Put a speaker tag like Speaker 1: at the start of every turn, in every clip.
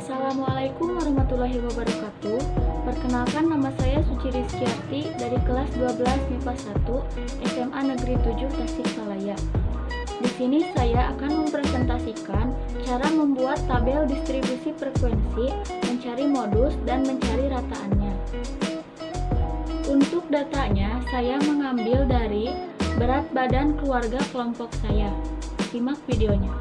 Speaker 1: Assalamualaikum warahmatullahi wabarakatuh. Perkenalkan, nama saya Suci Rizkyarti dari kelas 12 MIPA 1 SMA Negeri 7 Tasikmalaya. Di sini saya akan mempresentasikan cara membuat tabel distribusi frekuensi, mencari modus, dan mencari rataannya. Untuk datanya, saya mengambil dari berat badan keluarga kelompok saya. Simak videonya.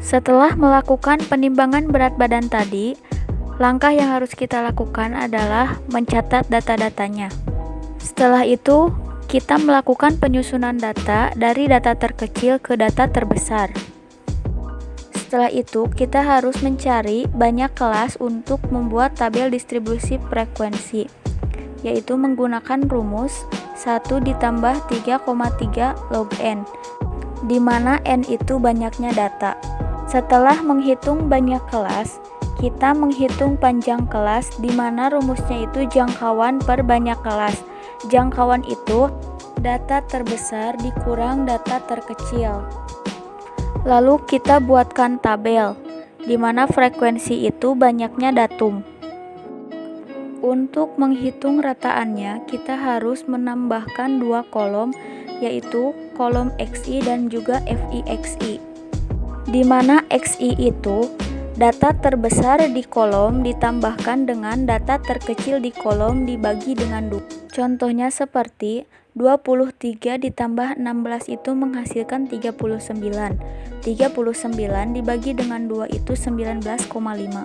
Speaker 1: Setelah melakukan penimbangan berat badan tadi, langkah yang harus kita lakukan adalah mencatat data-datanya. Setelah itu, kita melakukan penyusunan data dari data terkecil ke data terbesar. Setelah itu, kita harus mencari banyak kelas untuk membuat tabel distribusi frekuensi, yaitu menggunakan rumus 1 ditambah 3,3 log N, di mana N itu banyaknya data. Setelah menghitung banyak kelas, kita menghitung panjang kelas, di mana rumusnya itu jangkauan per banyak kelas. Jangkauan itu data terbesar dikurang data terkecil. Lalu kita buatkan tabel, di mana frekuensi itu banyaknya datum. Untuk menghitung rataannya, kita harus menambahkan dua kolom, yaitu kolom XI dan juga FIXI. Di mana XI itu data terbesar di kolom ditambahkan dengan data terkecil di kolom dibagi dengan 2. Contohnya seperti 23 ditambah 16 itu menghasilkan 39. 39 dibagi dengan 2 itu 19,5.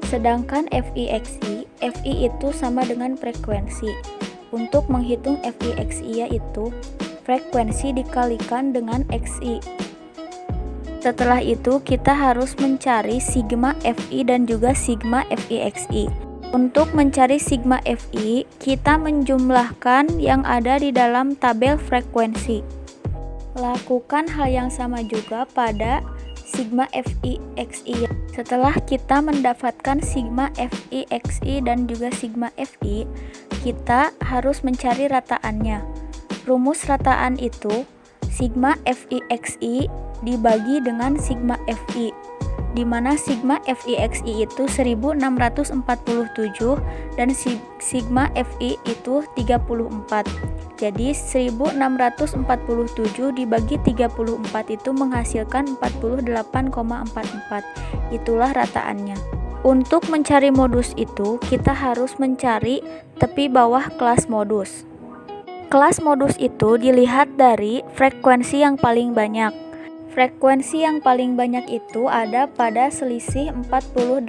Speaker 1: Sedangkan FIXI, FI itu sama dengan frekuensi. Untuk menghitung FIXI yaitu frekuensi dikalikan dengan XI. Setelah itu, kita harus mencari sigma FI dan juga sigma FIXI. Untuk mencari sigma FI, kita menjumlahkan yang ada di dalam tabel frekuensi. Lakukan hal yang sama juga pada sigma FIXI. Setelah kita mendapatkan sigma FIXI dan juga sigma FI, kita harus mencari rataannya. Rumus rataan itu sigma FIXI dibagi dengan sigma FI, di mana sigma FIXI itu 1647 dan sigma FI itu 34. Jadi 1647 dibagi 34 itu menghasilkan 48,44. Itulah rataannya. Untuk mencari modus itu, kita harus mencari tepi bawah kelas modus. Kelas modus itu dilihat dari frekuensi yang paling banyak. Frekuensi yang paling banyak itu ada pada selisih 48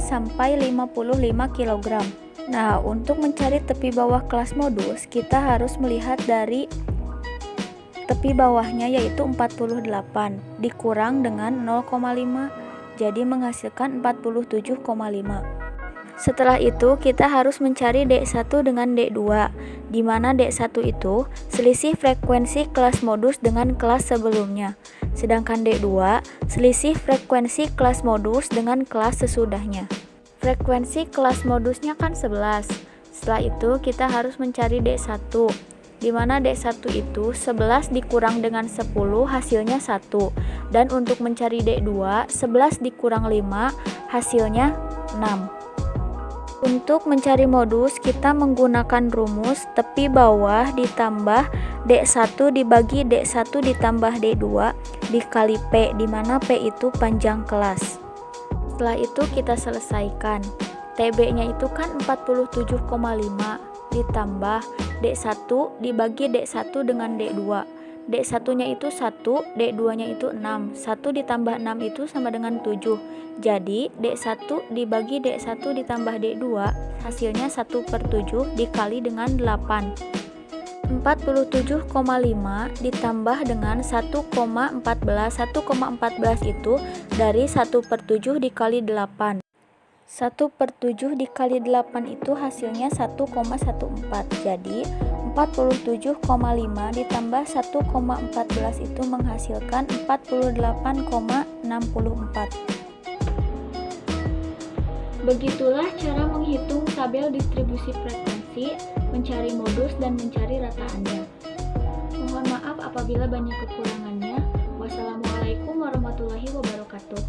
Speaker 1: sampai 55 kg. Nah, untuk mencari tepi bawah kelas modus, kita harus melihat dari tepi bawahnya yaitu 48 dikurang dengan 0,5, jadi menghasilkan 47,5. Setelah itu, kita harus mencari D1 dengan D2, di mana D1 itu selisih frekuensi kelas modus dengan kelas sebelumnya. Sedangkan D2 selisih frekuensi kelas modus dengan kelas sesudahnya. Frekuensi kelas modusnya kan 11. Setelah itu, kita harus mencari D1, di mana D1 itu 11 dikurang dengan 10 hasilnya 1. Dan untuk mencari D2, 11 dikurang 5 hasilnya 6. Untuk mencari modus, kita menggunakan rumus tepi bawah ditambah D1 dibagi D1 ditambah D2 dikali P, di mana P itu panjang kelas. Setelah itu kita selesaikan. TB-nya itu kan 47,5 ditambah D1 dibagi D1 dengan D2. D1-nya itu 1, D2-nya itu 6. 1 ditambah 6 itu sama dengan 7. Jadi, D1 dibagi D1 ditambah D2, hasilnya 1/7 dikali dengan 8. 47,5 ditambah dengan 1,14. 1,14 itu dari 1/7 dikali 8. 1/7 dikali 8 itu hasilnya 1,14. Jadi 47,5 ditambah 1,14 itu menghasilkan 48,64. Begitulah cara menghitung tabel distribusi frekuensi, mencari modus, dan mencari rataannya. Mohon maaf apabila banyak kekurangannya. Wassalamualaikum warahmatullahi wabarakatuh.